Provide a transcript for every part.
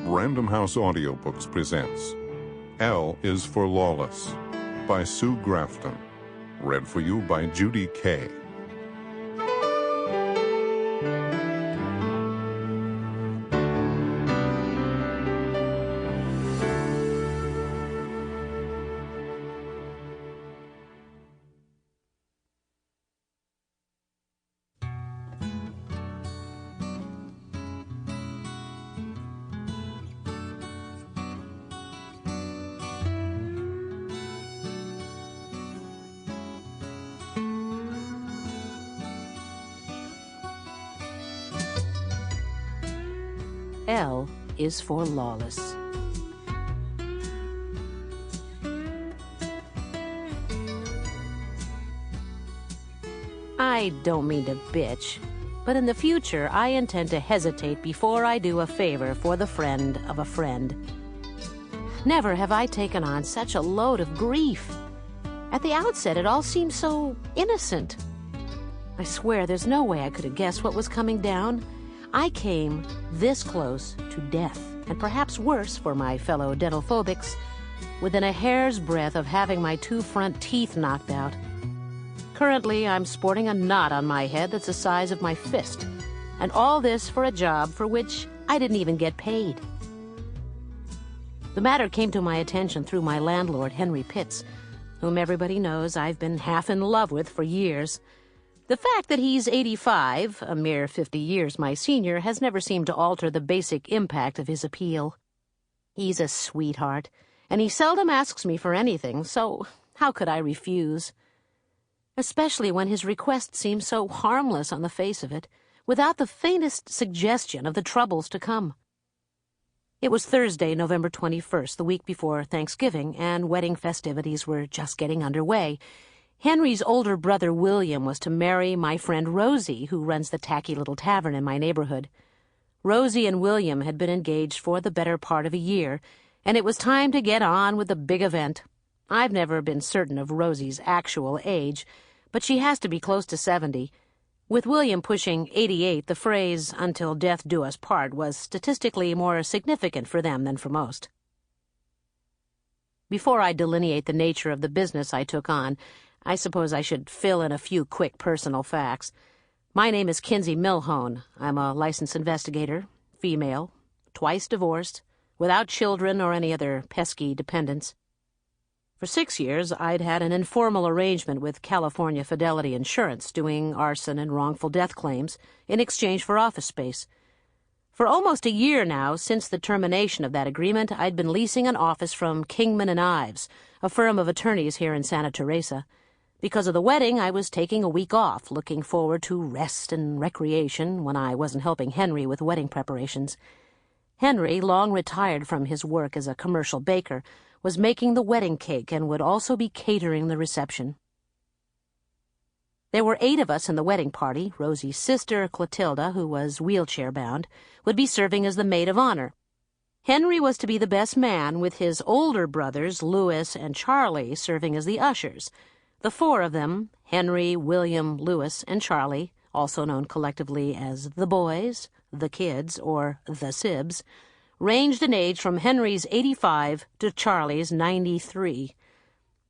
Random House Audiobooks presents L is for Lawless by Sue Grafton. Read for you by Judy, Kaye. L is for Lawless. I don't mean to bitch, but in the future I intend to hesitate before I do a favor for the friend of a friend. Never have I taken on such a load of grief. At the outset, it all seemed so innocent. I swear there's no way I could have guessed what was coming down. I came this close to death, and perhaps worse for my fellow dental phobics, within a hair's breadth of having my 2 front teeth knocked out. Currently, I'm sporting a knot on my head that's the size of my fist, and all this for a job for which I didn't even get paid. The matter came to my attention through my landlord, Henry Pitts, whom everybody knows I've been half in love with for years. The fact that he's 85, a mere 50 years my senior, has never seemed to alter the basic impact of his appeal. He's a sweetheart, and he seldom asks me for anything, so how could I refuse? Especially when his request seems so harmless on the face of it, without the faintest suggestion of the troubles to come. It was Thursday, November 21st, the week before Thanksgiving, and wedding festivities were just getting underway. Henry's older brother, William, was to marry my friend Rosie, who runs the tacky little tavern in my neighborhood. Rosie and William had been engaged for the better part of a year, and it was time to get on with the big event. I've never been certain of Rosie's actual age, but she has to be close to 70. With William pushing 88, the phrase, "until death do us part," was statistically more significant for them than for most. Before I delineate the nature of the business I took on, I suppose I should fill in a few quick personal facts. My name is Kinsey Millhone. I'm a licensed investigator, female, twice divorced, without children or any other pesky dependents. For 6 years, I'd had an informal arrangement with California Fidelity Insurance, doing arson and wrongful death claims in exchange for office space. For almost a year now, since the termination of that agreement, I'd been leasing an office from Kingman and Ives, a firm of attorneys here in Santa Teresa. Because of the wedding, I was taking a week off, looking forward to rest and recreation when I wasn't helping Henry with wedding preparations. Henry, long retired from his work as a commercial baker, was making the wedding cake and would also be catering the reception. There were 8 of us in the wedding party. Rosie's sister, Clotilda, who was wheelchair-bound, would be serving as the maid of honor. Henry was to be the best man, with his older brothers, Louis and Charlie, serving as the ushers. The 4 of them, Henry, William, Louis, and Charlie, also known collectively as the boys, the kids, or the Sibs, ranged in age from Henry's 85 to Charlie's 93.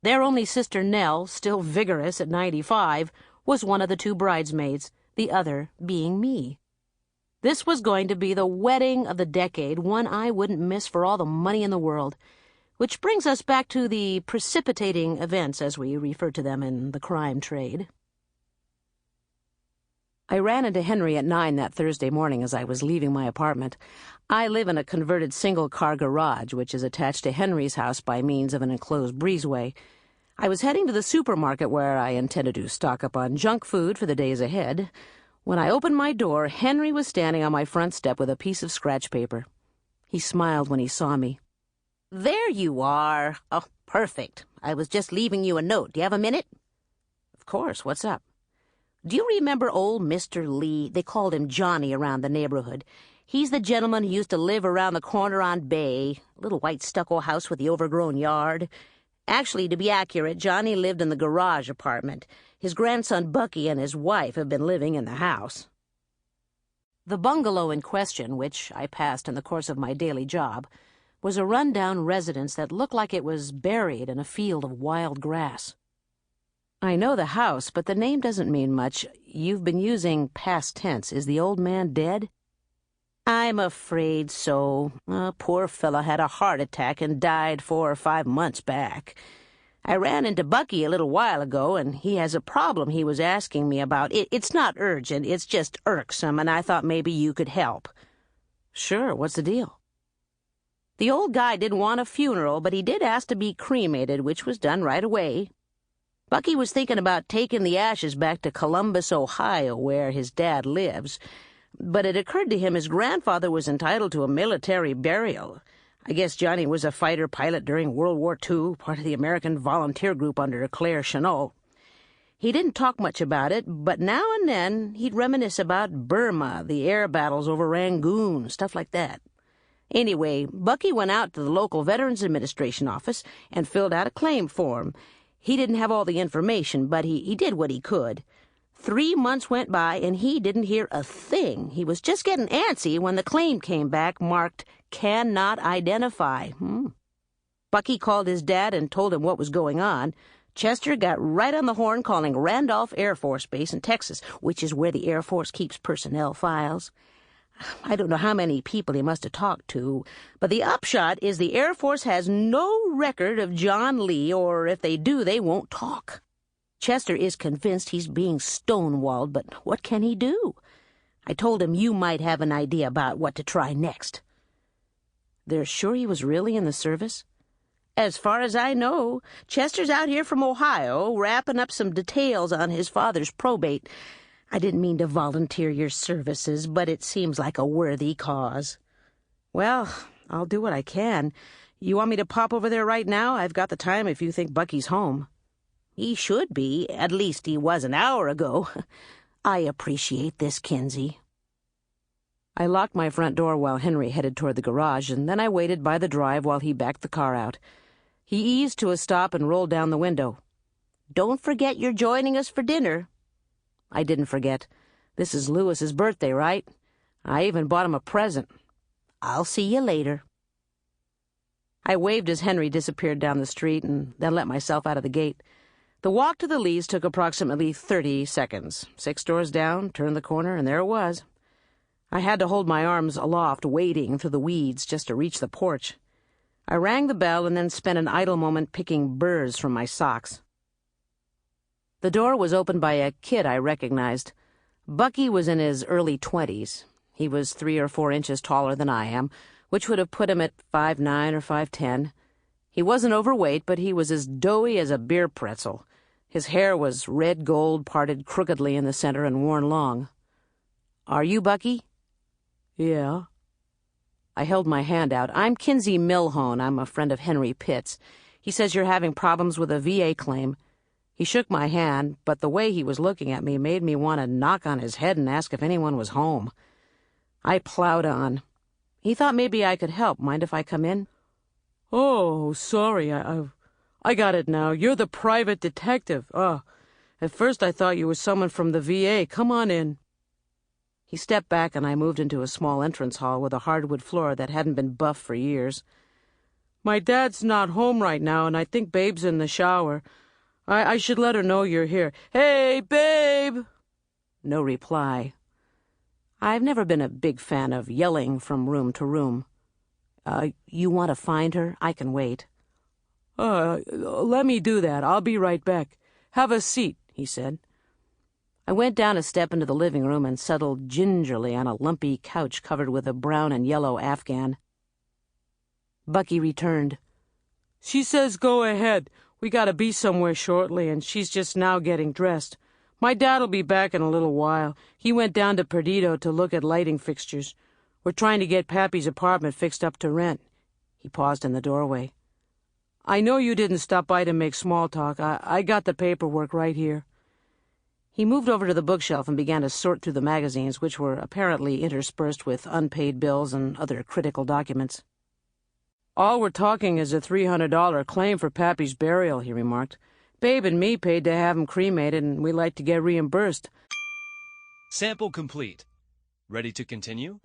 Their only sister, Nell, still vigorous at 95, was one of the 2 bridesmaids, the other being me. This was going to be the wedding of the decade, one I wouldn't miss for all the money in the world. Which brings us back to the precipitating events, as we refer to them in the crime trade. I ran into Henry at 9 that Thursday morning as I was leaving my apartment. I live in a converted single-car garage, which is attached to Henry's house by means of an enclosed breezeway. I was heading to the supermarket where I intended to stock up on junk food for the days ahead. When I opened my door, Henry was standing on my front step with a piece of scratch paper. He smiled when he saw me. "There you are. Oh, perfect. I was just leaving you a note. Do you have a minute?" "Of course. What's up?" "Do you remember old Mr. Lee? They called him Johnny around the neighborhood. He's the gentleman who used to live around the corner on Bay, little white stucco house with the overgrown yard. Actually, to be accurate, Johnny lived in the garage apartment. His grandson Bucky and his wife have been living in the house." The bungalow in question, which I passed in the course of my daily job, was a run-down residence that looked like it was buried in a field of wild grass. I know the house, but the name doesn't mean much. You've been using past tense. Is the old man dead? I'm afraid so. Poor fella had a heart attack and died 4 or 5 months back. I ran into Bucky a little while ago, and he has a problem he was asking me about. It's not urgent, it's just irksome, and I thought maybe you could help. Sure, what's the deal? The old guy didn't want a funeral, but he did ask to be cremated, which was done right away. Bucky was thinking about taking the ashes back to Columbus, Ohio, where his dad lives. But it occurred to him his grandfather was entitled to a military burial. I guess Johnny was a fighter pilot during World War II, part of the American volunteer group under Claire Chennault. He didn't talk much about it, but now and then he'd reminisce about Burma, the air battles over Rangoon, stuff like that. Anyway, Bucky went out to the local Veterans Administration office and filled out a claim form. He didn't have all the information, but he did what he could. 3 months went by, and he didn't hear a thing. He was just getting antsy when the claim came back marked, "Cannot identify." Bucky called his dad and told him what was going on. Chester got right on the horn calling Randolph Air Force Base in Texas, which is where the Air Force keeps personnel files. I don't know how many people he must have talked to, but the upshot is the Air Force has no record of John Lee, or if they do, they won't talk. Chester is convinced he's being stonewalled, but what can he do? I told him you might have an idea about what to try next. They're sure he was really in the service? As far as I know, Chester's out here from Ohio, wrapping up some details on his father's probate. I didn't mean to volunteer your services, but it seems like a worthy cause. Well, I'll do what I can. You want me to pop over there right now? I've got the time if you think Bucky's home. He should be. At least he was an hour ago. I appreciate this, Kinsey. I locked my front door while Henry headed toward the garage, and then I waited by the drive while he backed the car out. He eased to a stop and rolled down the window. "Don't forget you're joining us for dinner." I didn't forget. This is Lewis's birthday, right? I even bought him a present. I'll see you later. I waved as Henry disappeared down the street and then let myself out of the gate. The walk to the Lees took approximately 30 seconds. 6 doors down, turned the corner, and there it was. I had to hold my arms aloft, wading through the weeds just to reach the porch. I rang the bell and then spent an idle moment picking burrs from my socks. The door was opened by a kid I recognized. Bucky was in his early 20s. He was 3 or 4 inches taller than I am, which would have put him at 5'9" or 5'10". He wasn't overweight, but he was as doughy as a beer pretzel. His hair was red gold, parted crookedly in the center and worn long. "Are you Bucky?" "Yeah." I held my hand out. "I'm Kinsey Millhone. I'm a friend of Henry Pitt's. He says you're having problems with a VA claim." He shook my hand, but the way he was looking at me made me want to knock on his head and ask if anyone was home. I plowed on. He thought maybe I could help. Mind if I come in? "Oh, sorry, I got it now. You're the private detective. At first I thought you were someone from the VA. Come on in." He stepped back and I moved into a small entrance hall with a hardwood floor that hadn't been buffed for years. "My dad's not home right now, and I think Babe's in the shower. I should let her know you're here. Hey, Babe!" No reply. I've never been a big fan of yelling from room to room. You want to find her? I can wait." Let me do that. I'll be right back. Have a seat," he said. I went down a step into the living room and settled gingerly on a lumpy couch covered with a brown and yellow afghan. Bucky returned. "She says go ahead. We gotta be somewhere shortly, and she's just now getting dressed. My dad'll be back in a little while. He went down to Perdido to look at lighting fixtures. We're trying to get Pappy's apartment fixed up to rent." He paused in the doorway. "I know you didn't stop by to make small talk. I got the paperwork right here." He moved over to the bookshelf and began to sort through the magazines, which were apparently interspersed with unpaid bills and other critical documents. "All we're talking is a $300 claim for Pappy's burial," he remarked. "Babe and me paid to have him cremated, and we like to get reimbursed." Sample complete. Ready to continue?